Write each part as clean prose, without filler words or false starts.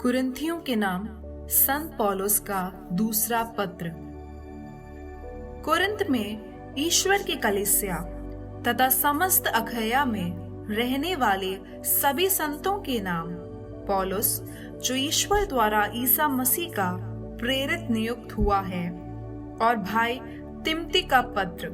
कुरिन्थियों के नाम संत पौलुस का दूसरा पत्र। कुरिन्थ में ईश्वर की कलीसिया तथा समस्त अखया में रहने वाले सभी संतों के नाम पौलुस, जो ईश्वर द्वारा ईसा मसीह का प्रेरित नियुक्त हुआ है, और भाई तिमोथी का पत्र।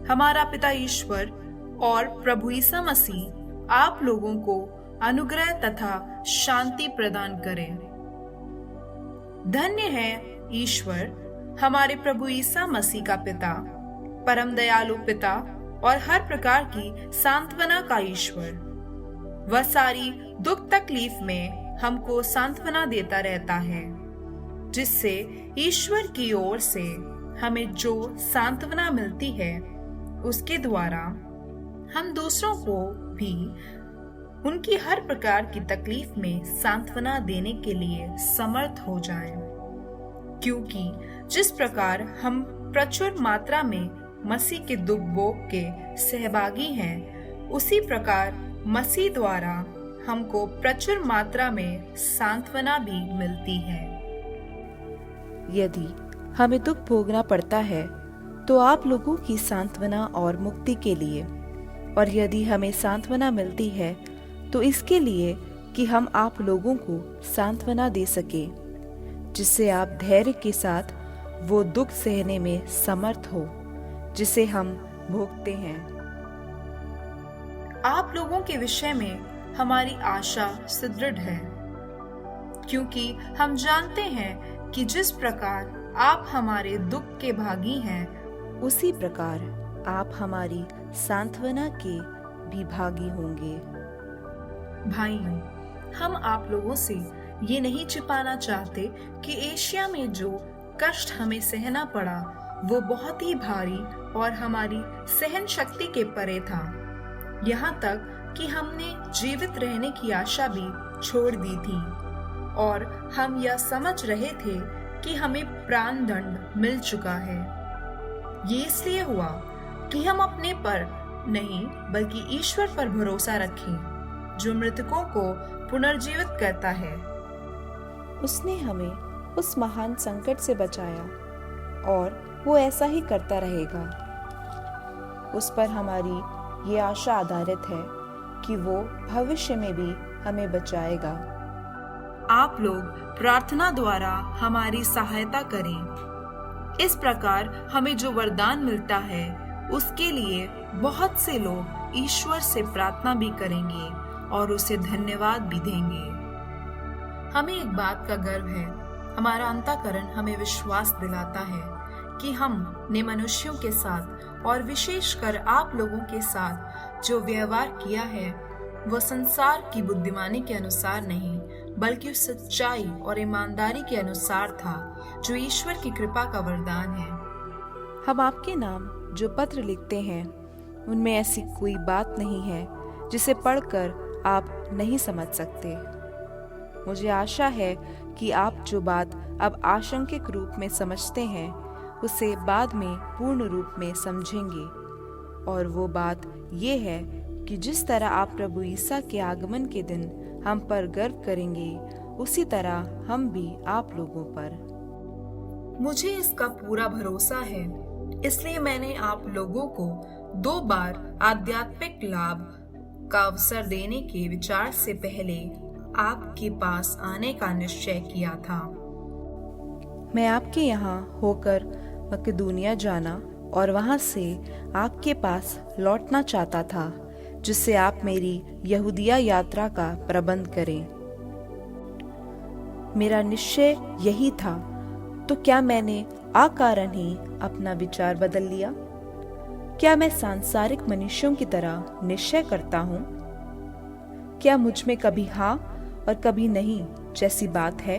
हमारा पिता ईश्वर और प्रभु ईसा मसीह आप लोगों को अनुग्रह तथा शांति प्रदान करे। धन्य है ईश्वर हमारे प्रभु ईसा मसीह का पिता, परम दयालु पिता और हर प्रकार की सांत्वना का ईश्वर। वह सारी दुख तकलीफ में हमको सांत्वना देता रहता है, जिससे ईश्वर की ओर से हमें जो सांत्वना मिलती है, उसके द्वारा हम दूसरों को भी उनकी हर प्रकार की तकलीफ में सांत्वना देने के लिए समर्थ हो जाएं। क्योंकि जिस प्रकार हम प्रचुर मात्रा में मसीह के दुख भोग के सहभागी हैं, उसी प्रकार मसीह द्वारा हमको प्रचुर मात्रा में सांत्वना भी मिलती है। यदि हमें दुख भोगना पड़ता है तो आप लोगों की सांत्वना और मुक्ति के लिए, और यदि हमें सांत्वना मिलती है तो इसके लिए कि हम आप लोगों को सांत्वना दे सके, जिससे आप धैर्य के साथ वो दुख सहने में समर्थ हो जिसे हम भोगते हैं। आप लोगों के विषय में हमारी आशा सुदृढ़ है, क्योंकि हम जानते हैं कि जिस प्रकार आप हमारे दुख के भागी हैं, उसी प्रकार आप हमारी सांत्वना के भी भागी होंगे। भाइयों, हम आप लोगों से ये नहीं छिपाना चाहते कि एशिया में जो कष्ट हमें सहना पड़ा, वो बहुत ही भारी और हमारी सहन शक्ति के परे था। यहाँ तक कि हमने जीवित रहने की आशा भी छोड़ दी थी, और हम यह समझ रहे थे कि हमें प्राण दंड मिल चुका है। ये इसलिए हुआ कि हम अपने पर नहीं बल्कि ईश्वर पर भरोसा रखें, जो मृतकों को पुनर्जीवित करता है। उसने हमें उस महान संकट से बचाया, और वो ऐसा ही करता रहेगा। उस पर हमारी ये आशा आधारित है कि वो भविष्य में भी हमें बचाएगा। आप लोग प्रार्थना द्वारा हमारी सहायता करें। इस प्रकार हमें जो वरदान मिलता है, उसके लिए बहुत से लोग ईश्वर से प्रार्थना भी करेंगे और उसे धन्यवाद भी देंगे। हमें एक बात का गर्व है, हमारा अंतःकरण हमें विश्वास दिलाता है कि हमने मनुष्यों के साथ और विशेषकर आप लोगों के साथ जो व्यवहार किया है, वह संसार की बुद्धिमानी के अनुसार नहीं, बल्कि उस सच्चाई और ईमानदारी के अनुसार था, जो ईश्वर की कृपा का वरदान है। हम आपके नाम जो पत्र लिखते हैं, उनमें ऐसी कोई बात नहीं है जिसे पढ़कर आप नहीं समझ सकते। मुझे आशा है कि आप जो बात अब आशंकित रूप में समझते हैं, उसे बाद में पूर्ण रूप में समझेंगे। और वो बात ये है कि जिस तरह आप प्रभु ईसा के आगमन के दिन हम पर गर्व करेंगे, उसी तरह हम भी आप लोगों पर। मुझे इसका पूरा भरोसा है, इसलिए मैंने आप लोगों को 2 बार आध्यात्मिक लाभ का अवसर देने के विचार से पहले आपके पास आने का निश्चय किया था। मैं आपके यहाँ होकर मकेदोनिया जाना और वहाँ से आपके पास लौटना चाहता था, जिससे आप मेरी यहूदिया यात्रा का प्रबंध करें। मेरा निश्चय यही था, तो क्या मैंने अकारण ही अपना विचार बदल लिया? क्या मैं सांसारिक मनुष्यों की तरह निश्चय करता हूँ? क्या मुझ में कभी हाँ और कभी नहीं जैसी बात है?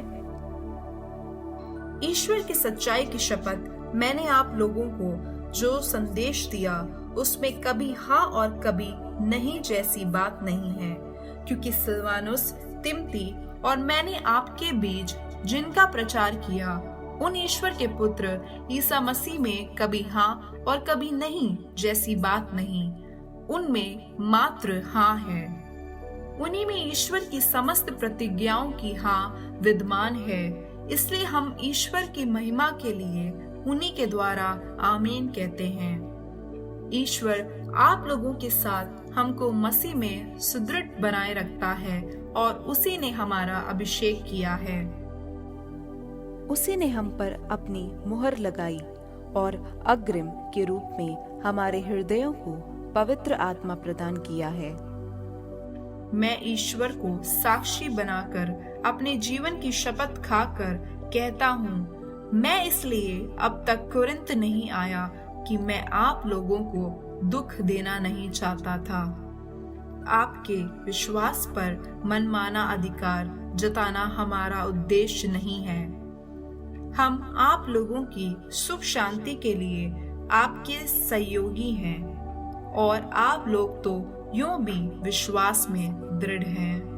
ईश्वर की सच्चाई की शपथ मैंने आप लोगों को जो संदेश दिया, उसमें कभी हाँ और कभी नहीं जैसी बात नहीं है, क्योंकि सिलवानुस, तिमोथी और मैंने आपके बीच जिनका प्रचार किया, उन ईश्वर के पुत्र ईसा मसीह में कभी हाँ और कभी नहीं जैसी बात नहीं, उनमें मात्र हाँ है। उन्हीं में ईश्वर की समस्त प्रतिज्ञाओं की हाँ विद्यमान है। इसलिए हम ईश्वर की महिमा के लिए उन्हीं के द्वारा आमीन कहते हैं। ईश्वर आप लोगों के साथ हमको मसीह में सुदृढ़ बनाए रखता है और उसी ने हमारा अभिषेक किया है। उसी ने हम पर अपनी मुहर लगाई और अग्रिम के रूप में हमारे हृदयों को पवित्र आत्मा प्रदान किया है। मैं ईश्वर को साक्षी बनाकर अपने जीवन की शपथ खाकर कहता हूँ, मैं इसलिए अब तक कुरिन्थ नहीं आया कि मैं आप लोगों को दुख देना नहीं चाहता था। आपके विश्वास पर मनमाना अधिकार जताना हमारा उद्देश्य नहीं है। हम आप लोगों की सुख शांति के लिए आपके सहयोगी हैं और आप लोग तो यूं भी विश्वास में दृढ़ हैं।